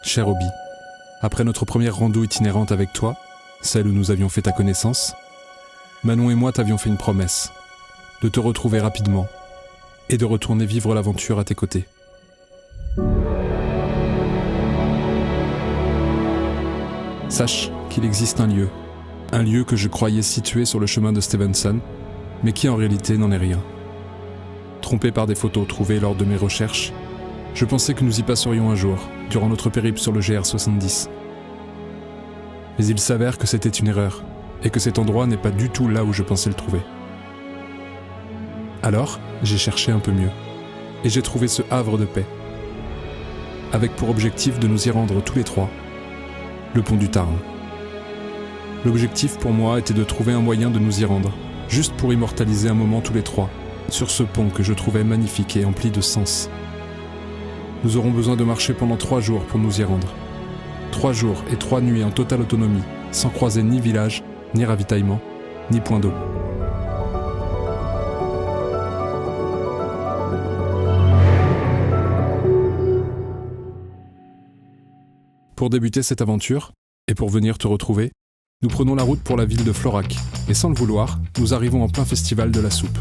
cher Obi, après notre première rando itinérante avec toi, celle où nous avions fait ta connaissance, Manon et moi t'avions fait une promesse, de te retrouver rapidement et de retourner vivre l'aventure à tes côtés. Sache qu'il existe un lieu que je croyais situé sur le chemin de Stevenson, mais qui en réalité n'en est rien. Trompé par des photos trouvées lors de mes recherches, je pensais que nous y passerions un jour, durant notre périple sur le GR70. Mais il s'avère que c'était une erreur, et que cet endroit n'est pas du tout là où je pensais le trouver. Alors, j'ai cherché un peu mieux, et j'ai trouvé ce havre de paix, avec pour objectif de nous y rendre tous les trois, le pont du Tarn. L'objectif pour moi était de trouver un moyen de nous y rendre, juste pour immortaliser un moment tous les trois, sur ce pont que je trouvais magnifique et empli de sens. Nous aurons besoin de marcher pendant 3 jours pour nous y rendre. 3 jours et 3 nuits en totale autonomie, sans croiser ni village, ni ravitaillement, ni point d'eau. Pour débuter cette aventure, et pour venir te retrouver, nous prenons la route pour la ville de Florac, et sans le vouloir, nous arrivons en plein festival de la soupe.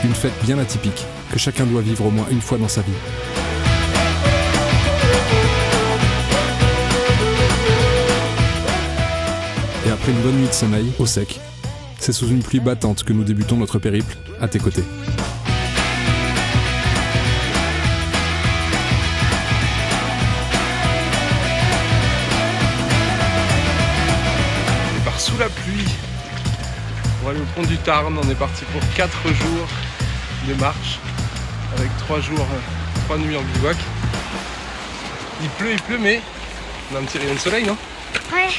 Une fête bien atypique, que chacun doit vivre au moins une fois dans sa vie. Et après une bonne nuit de sommeil, au sec, c'est sous une pluie battante que nous débutons notre périple, à tes côtés. On part sous la pluie pour aller au pont du Tarn. On est parti pour 4 jours de marche, avec 3 nuits en bivouac. Il pleut, mais on a un petit rayon de soleil, non? Ouais.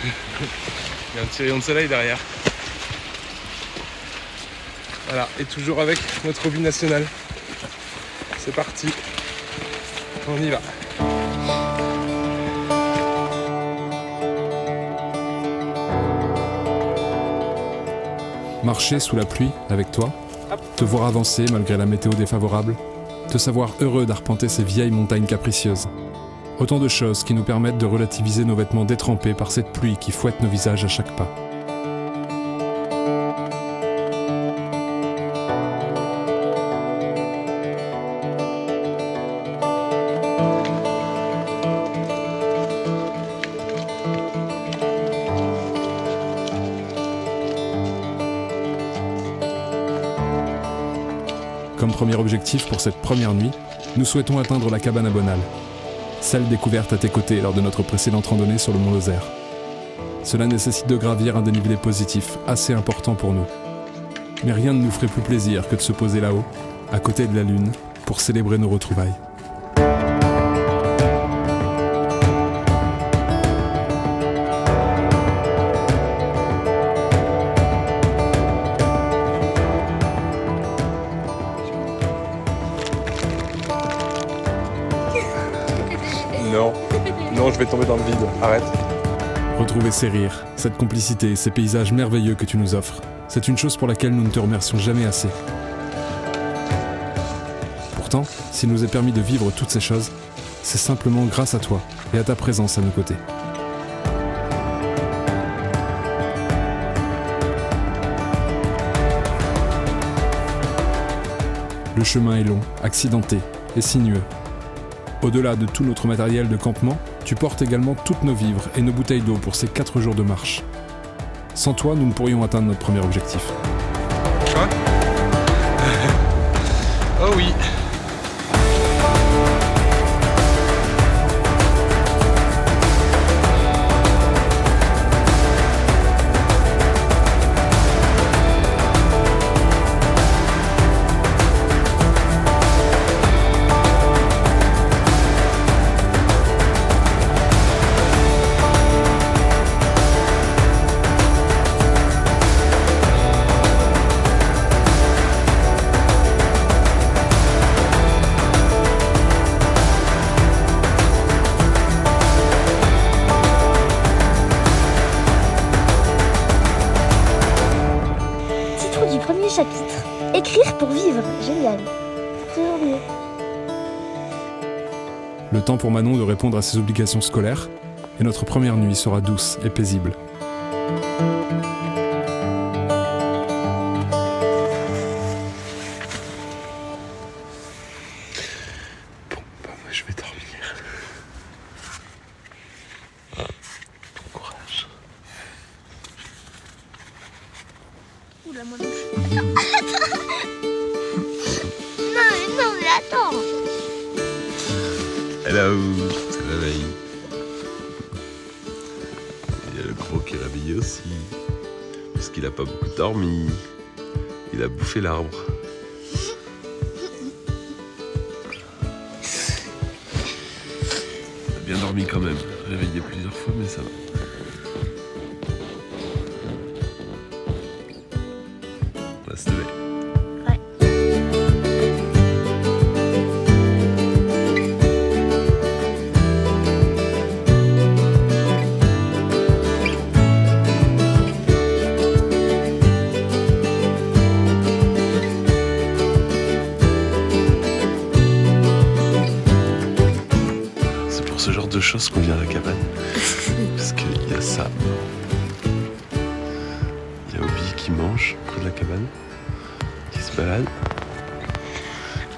Il y a un petit rayon de soleil derrière. Voilà, et toujours avec notre hobby national. C'est parti. On y va. Marcher sous la pluie avec toi, te voir avancer malgré la météo défavorable, te savoir heureux d'arpenter ces vieilles montagnes capricieuses. Autant de choses qui nous permettent de relativiser nos vêtements détrempés par cette pluie qui fouette nos visages à chaque pas. Comme premier objectif pour cette première nuit, nous souhaitons atteindre la cabane à Bonal, celle découverte à tes côtés lors de notre précédente randonnée sur le mont Lozère. Cela nécessite de gravir un dénivelé positif assez important pour nous. Mais rien ne nous ferait plus plaisir que de se poser là-haut, à côté de la lune, pour célébrer nos retrouvailles. Non, je vais tomber dans le vide. Arrête. Retrouver ces rires, cette complicité, ces paysages merveilleux que tu nous offres, c'est une chose pour laquelle nous ne te remercions jamais assez. Pourtant, s'il nous est permis de vivre toutes ces choses, c'est simplement grâce à toi et à ta présence à nos côtés. Le chemin est long, accidenté et sinueux. Au-delà de tout notre matériel de campement, tu portes également toutes nos vivres et nos bouteilles d'eau pour ces 4 jours de marche. Sans toi, nous ne pourrions atteindre notre premier objectif. Quoi? Oh oui. chapitre. Écrire pour vivre. Génial. Toujours mieux. Le temps pour Manon de répondre à ses obligations scolaires, et notre première nuit sera douce et paisible. Bon, bah moi je vais dormir. Bon courage. Oula, moi non plus. Non, mais attends. Hello, ça réveille. Il y a le gros qui est réveillé aussi. Parce qu'il a pas beaucoup dormi. Il a bouffé l'arbre. Il a bien dormi quand même. Réveillé plusieurs fois, mais ça va. On va se lever. Ce genre de choses qu'on vient à la cabane. Parce qu'il y a ça. Il y a Obi qui mange près de la cabane, qui se balade.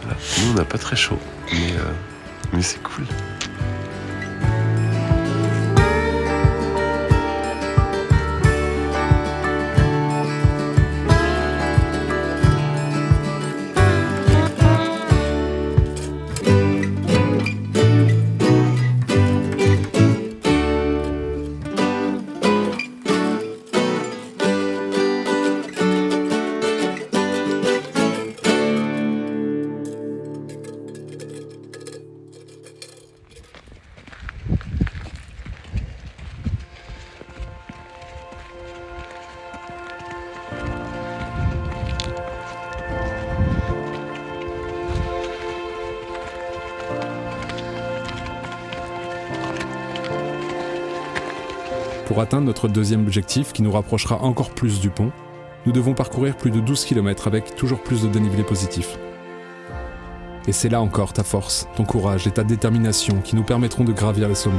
Voilà. Nous on n'a pas très chaud, mais c'est cool. Pour atteindre notre deuxième objectif, qui nous rapprochera encore plus du pont, nous devons parcourir plus de 12 km avec toujours plus de dénivelé positif. Et c'est là encore ta force, ton courage et ta détermination qui nous permettront de gravir les sommets.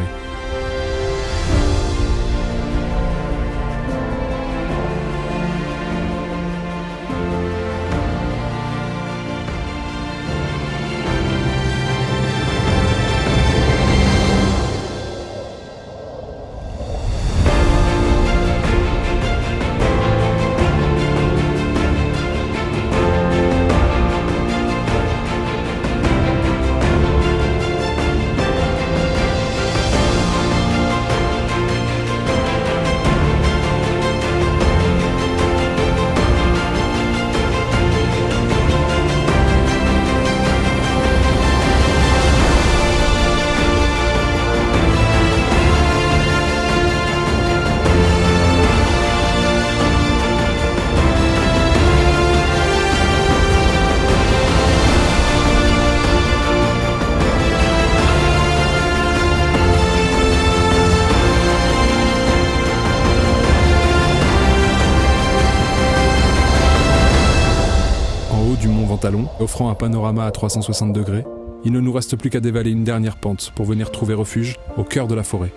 Talon, offrant un panorama à 360 degrés, il ne nous reste plus qu'à dévaler une dernière pente pour venir trouver refuge au cœur de la forêt.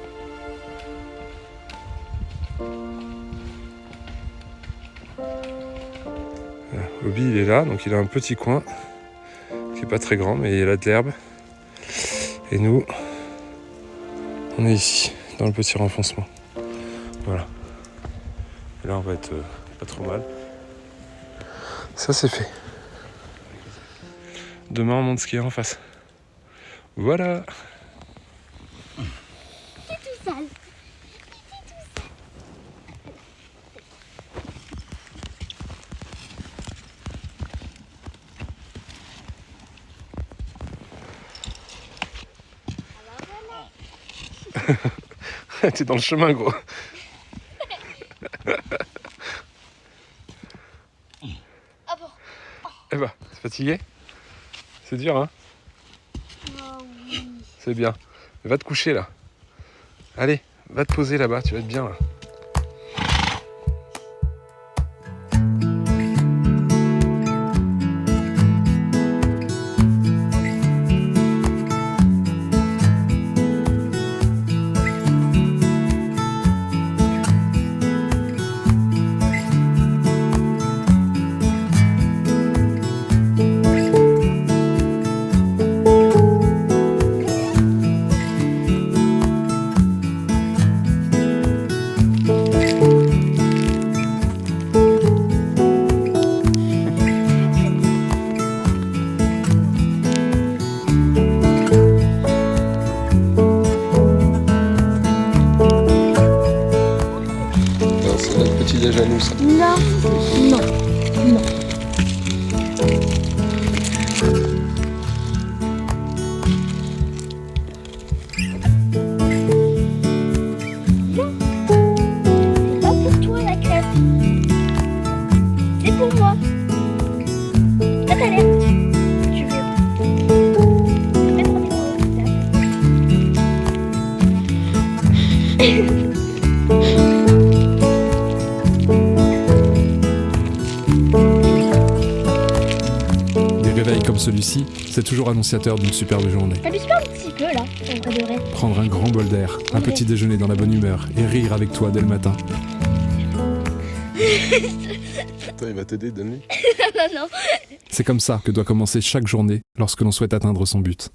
Obi il est là, donc il a un petit coin qui est pas très grand, mais il a de l'herbe. Et nous, on est ici, dans le petit renfoncement. Voilà. Et là on va être pas trop mal. Ça c'est fait. Demain on monte skier en face. Voilà. C'est tout sale. T'es dans le chemin gros. Ah bon. Eh bah, t'es fatigué ? C'est dur, hein ? Oh oui. C'est bien. Va te coucher, là. Allez, va te poser là-bas, tu vas être bien, là. des jaloux, ça. Non, non, non. C'est pas pour toi la crêpe. C'est pour moi. Ta galette. Tu veux. Je vais prendre Des réveils comme celui-ci, c'est toujours annonciateur d'une superbe journée. T'abuses pas un petit peu là, en vrai de vrai. Prendre un grand bol d'air, un Ouais. petit déjeuner dans la bonne humeur et rire avec toi dès le matin. Attends, il va t'aider, donne-lui. Non, non. C'est comme ça que doit commencer chaque journée lorsque l'on souhaite atteindre son but.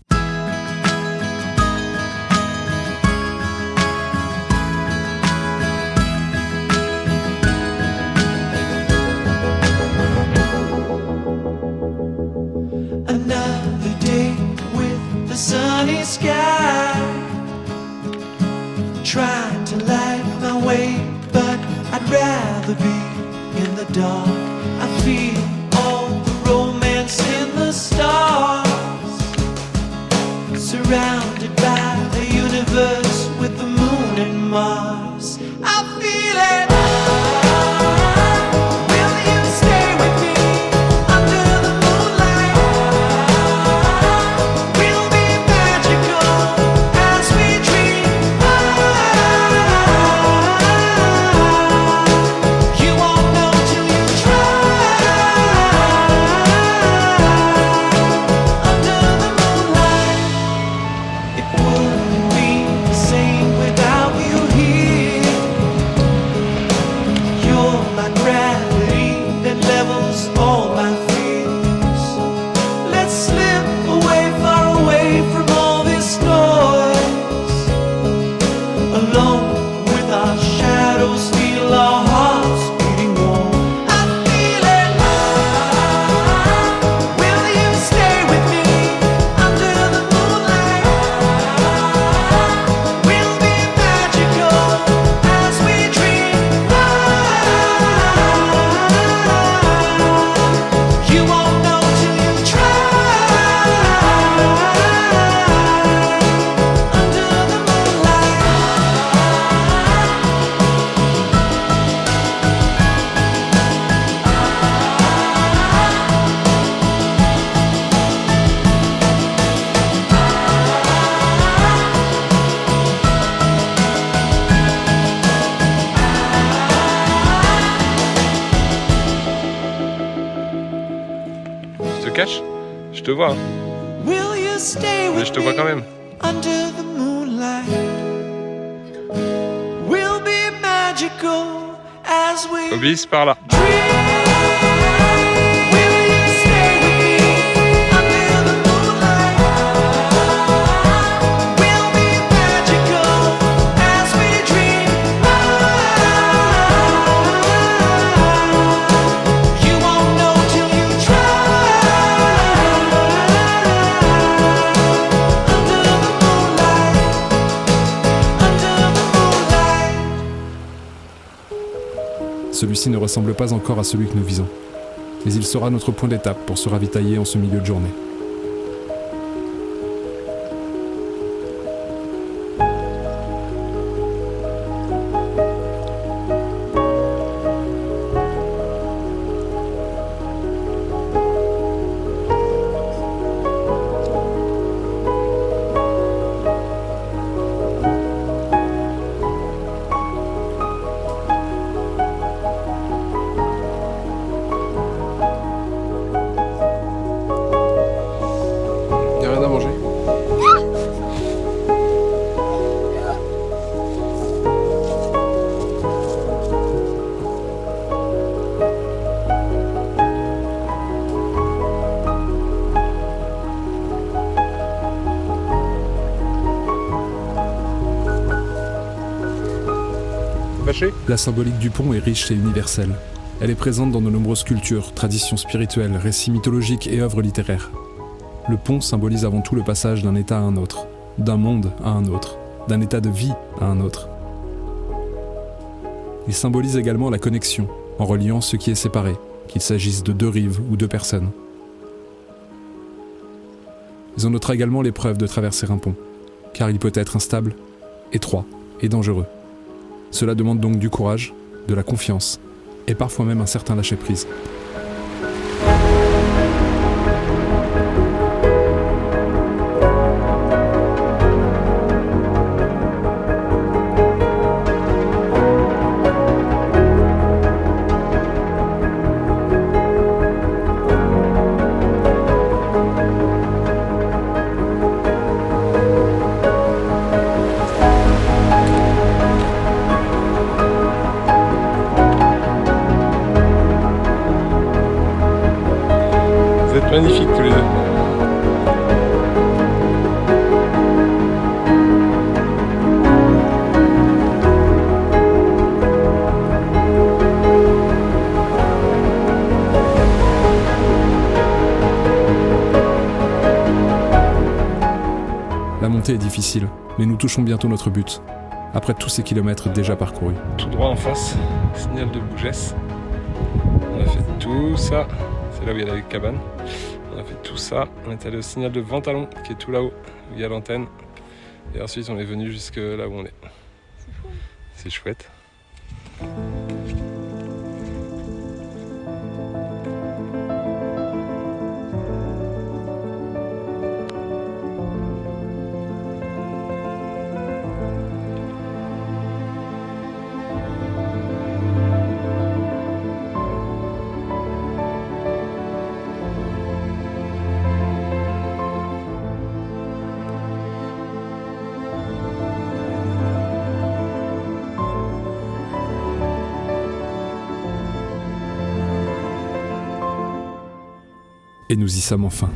Another day with the sunny sky, trying to light my way, but I'd rather be in the dark. I feel all the romance in the stars, surrounded by the universe with the moon and Mars. I feel it. Will you stay with me under the moonlight? We'll be magical as we dream. You won't know till you try. Under the moonlight, it wouldn't be the same without you here. You're my gravity that levels all my fears. Let's slip away, far away from all this noise. Alone with our shadows, feel our hearts beating warm. I feel it. Will you stay with me under the moonlight? We'll be magical as we dream. You won't know till you try. Under the moonlight. Je te cache? Je te vois, hein. Will you stay Mais with je te vois quand même. under the moonlight? We'll be magical as we Obéis par là. dream. Will you stay with me under the moonlight? We'll be magical as we dream. You won't know till you try. Under the moonlight. Under the moonlight. Celui-ci ne ressemble pas encore à celui que nous visons, mais il sera notre point d'étape pour se ravitailler en ce milieu de journée. Y a rien à manger. Fâché? La symbolique du pont est riche et universelle. Elle est présente dans de nombreuses cultures, traditions spirituelles, récits mythologiques et œuvres littéraires. Le pont symbolise avant tout le passage d'un état à un autre, d'un monde à un autre, d'un état de vie à un autre. Il symbolise également la connexion, en reliant ce qui est séparé, qu'il s'agisse de 2 rives ou 2 personnes. Mais on notera également l'épreuve de traverser un pont, car il peut être instable, étroit et dangereux. Cela demande donc du courage, de la confiance, et parfois même un certain lâcher-prise. Vous êtes magnifiques tous les deux. La montée est difficile, mais nous touchons bientôt notre but, après tous ces kilomètres déjà parcourus. Tout droit en face, signal de Bougès. On a fait tout ça. C'est là où il y a la cabane. On a fait tout ça. On est allé au signal de Ventalon, qui est tout là-haut, où il y a l'antenne. Et ensuite, on est venu jusque là où on est. C'est fou. C'est chouette. Et nous y sommes enfin.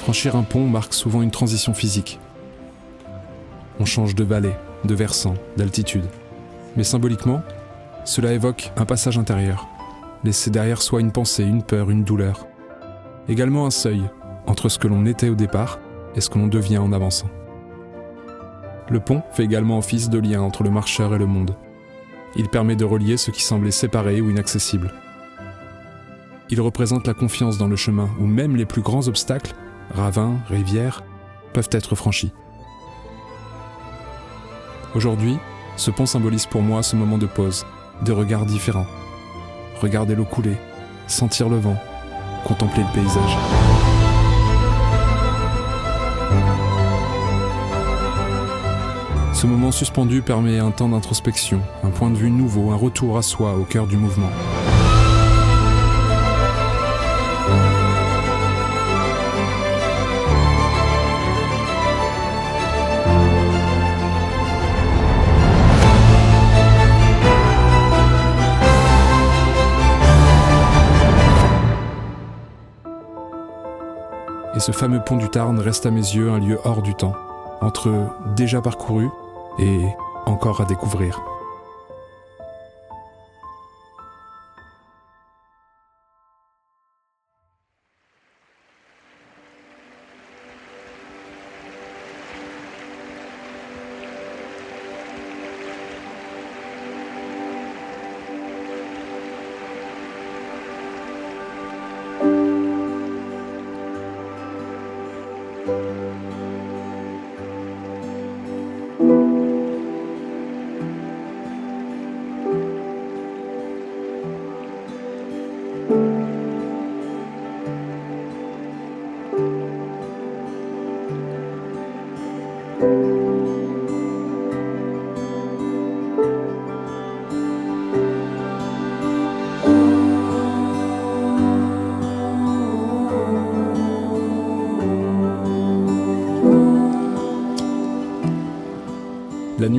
Franchir un pont marque souvent une transition physique. On change de vallée, de versant, d'altitude. Mais symboliquement, cela évoque un passage intérieur, laisser derrière soi une pensée, une peur, une douleur. Également un seuil entre ce que l'on était au départ et ce que l'on devient en avançant. Le pont fait également office de lien entre le marcheur et le monde. Il permet de relier ce qui semblait séparé ou inaccessible. Il représente la confiance dans le chemin où même les plus grands obstacles, ravins, rivières, peuvent être franchis. Aujourd'hui, ce pont symbolise pour moi ce moment de pause, de regards différents. Regarder l'eau couler, sentir le vent, contempler le paysage. Ce moment suspendu permet un temps d'introspection, un point de vue nouveau, un retour à soi au cœur du mouvement. Et ce fameux pont du Tarn reste à mes yeux un lieu hors du temps, entre déjà parcouru et encore à découvrir.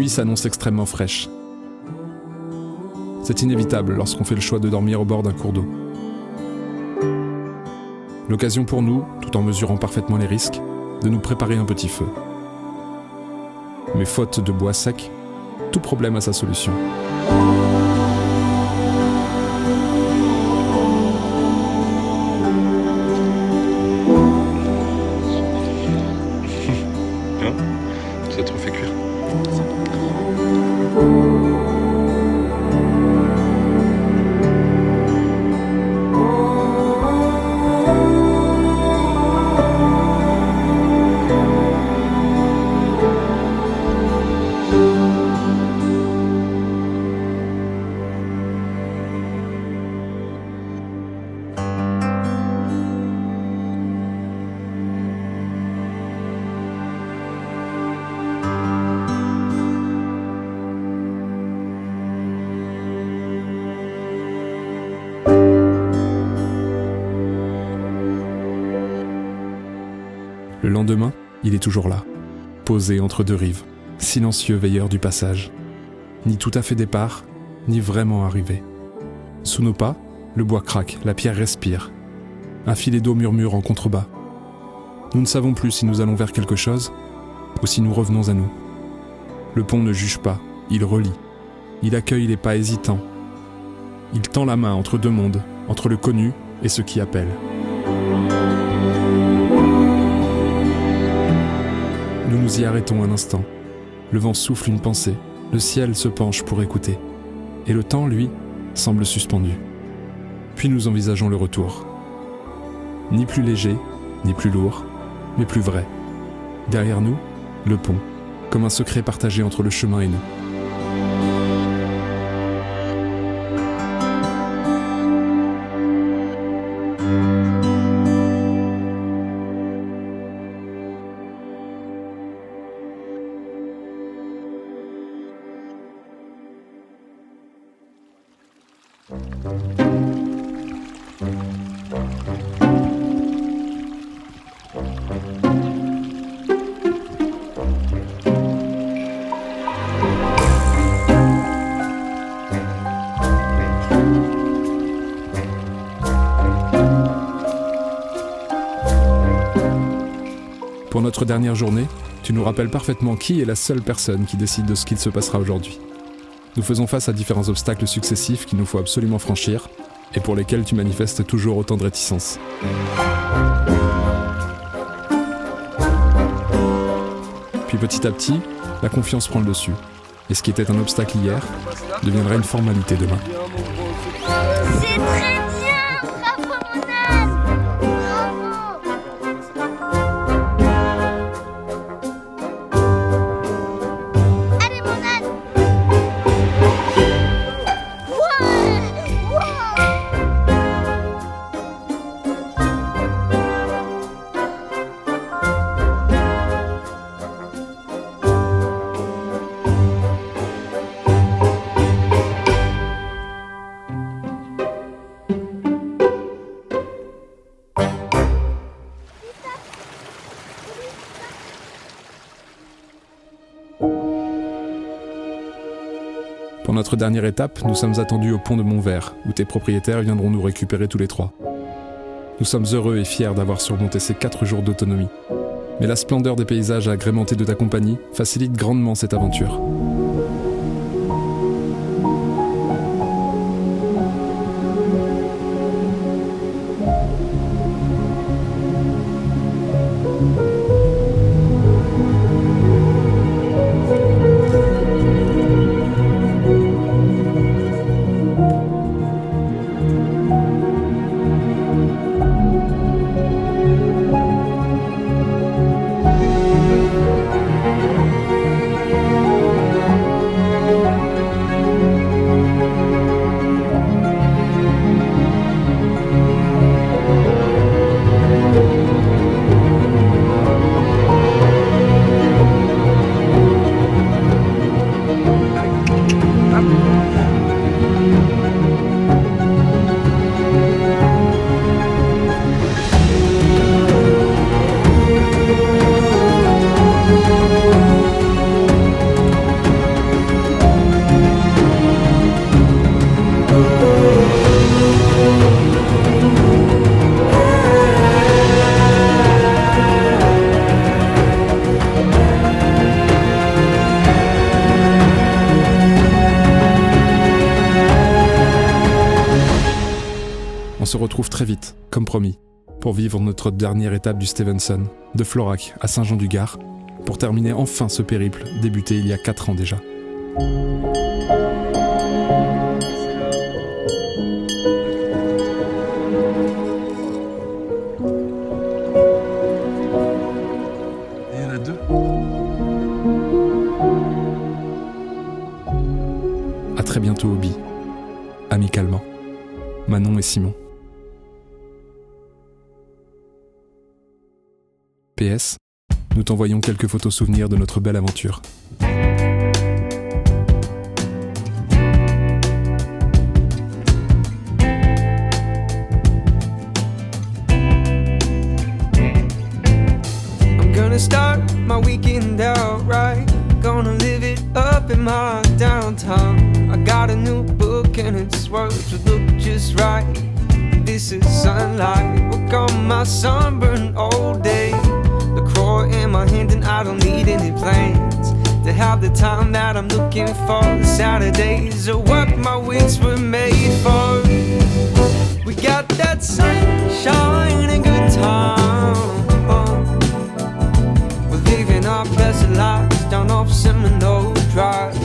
nuit s'annonce extrêmement fraîche. C'est inévitable lorsqu'on fait le choix de dormir au bord d'un cours d'eau. L'occasion pour nous, tout en mesurant parfaitement les risques, de nous préparer un petit feu. Mais faute de bois sec, tout problème a sa solution. Ça te refait cuire. Le lendemain, il est toujours là, posé entre deux rives, silencieux veilleur du passage. Ni tout à fait départ, ni vraiment arrivé. Sous nos pas, le bois craque, la pierre respire. Un filet d'eau murmure en contrebas. Nous ne savons plus si nous allons vers quelque chose ou si nous revenons à nous. Le pont ne juge pas, il relie. Il accueille les pas hésitants. Il tend la main entre deux mondes, entre le connu et ce qui appelle. Nous nous y arrêtons un instant. Le vent souffle une pensée, le ciel se penche pour écouter. Et le temps, lui, semble suspendu. Puis nous envisageons le retour. Ni plus léger, ni plus lourd, mais plus vrai. Derrière nous, le pont, comme un secret partagé entre le chemin et nous. Pour notre dernière journée, tu nous rappelles parfaitement qui est la seule personne qui décide de ce qu'il se passera aujourd'hui. Nous faisons face à différents obstacles successifs qu'il nous faut absolument franchir et pour lesquels tu manifestes toujours autant de réticence. Puis petit à petit, la confiance prend le dessus. Et ce qui était un obstacle hier deviendra une formalité demain. C'est très bien. Bravo, mon âne. Bravo. Allez, mon âne. Ouais. Pour notre dernière étape, nous sommes attendus au pont de Montvert, où tes propriétaires viendront nous récupérer tous les trois. Nous sommes heureux et fiers d'avoir surmonté ces 4 jours d'autonomie. Mais la splendeur des paysages agrémentés de ta compagnie facilite grandement cette aventure. On se retrouve très vite, comme promis, pour vivre notre dernière étape du Stevenson, de Florac à Saint-Jean-du-Gard, pour terminer enfin ce périple débuté il y a 4 ans déjà. Il y en a 2. À très bientôt Obi, amicalement, Manon et Simon. PS, nous t'envoyons quelques photos souvenirs de notre belle aventure. I'm gonna start my weekend out right. Gonna live it up in my downtown. I got a new book and its words would look just right. This is sunlight, work on my sunburned old day. The crow in my hand and I don't need any plans to have the time that I'm looking for. Saturdays are what my weeks were made for. We got that sunshine and good time. We're living our best lives down off Seminole Drive.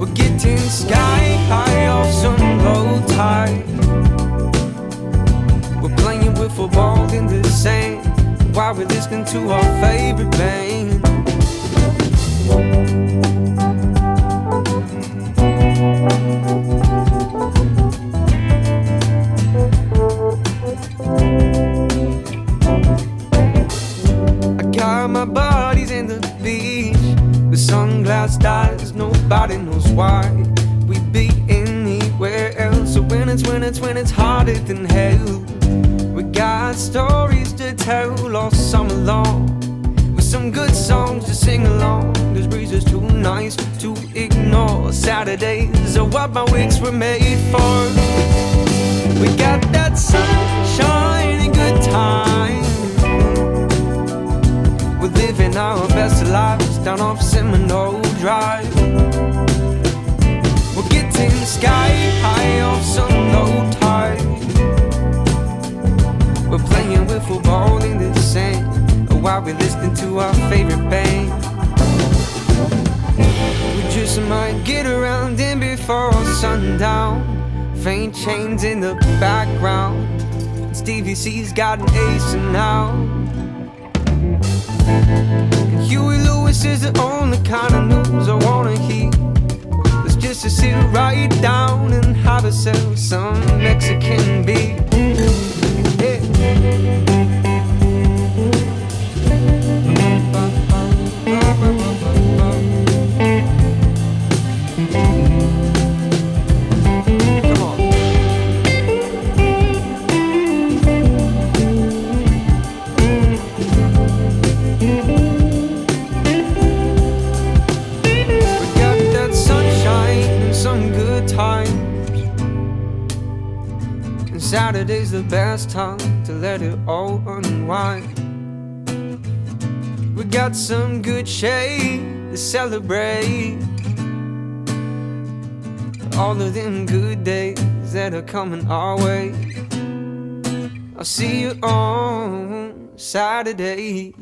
We're getting sky high off some low tide. We're playing with football in the sand while we're listening to our favorite band. I got my buddies in the beach with sunglass eyes, nobody knows why. We'd be anywhere else. So when it's hotter than hell, we got stories to tell all summer long, with some good songs to sing along. This breeze is too nice to ignore. Saturdays are what my weeks were made for. We got that sunshine and good time. We're living our best lives down off Seminole Drive. We're getting sky high off some low tide. We're playing with football in the sand while we're listening to our favorite band. We just might get around in before sundown. Faint chains in the background. Stevie C's got an ace now. And Huey Lewis is the only kind of news I wanna hear. It's just to sit right down and have ourselves some Mexican beer. Saturday's the best time to let it all unwind. We got some good shade to celebrate all of them good days that are coming our way. I'll see you on Saturday.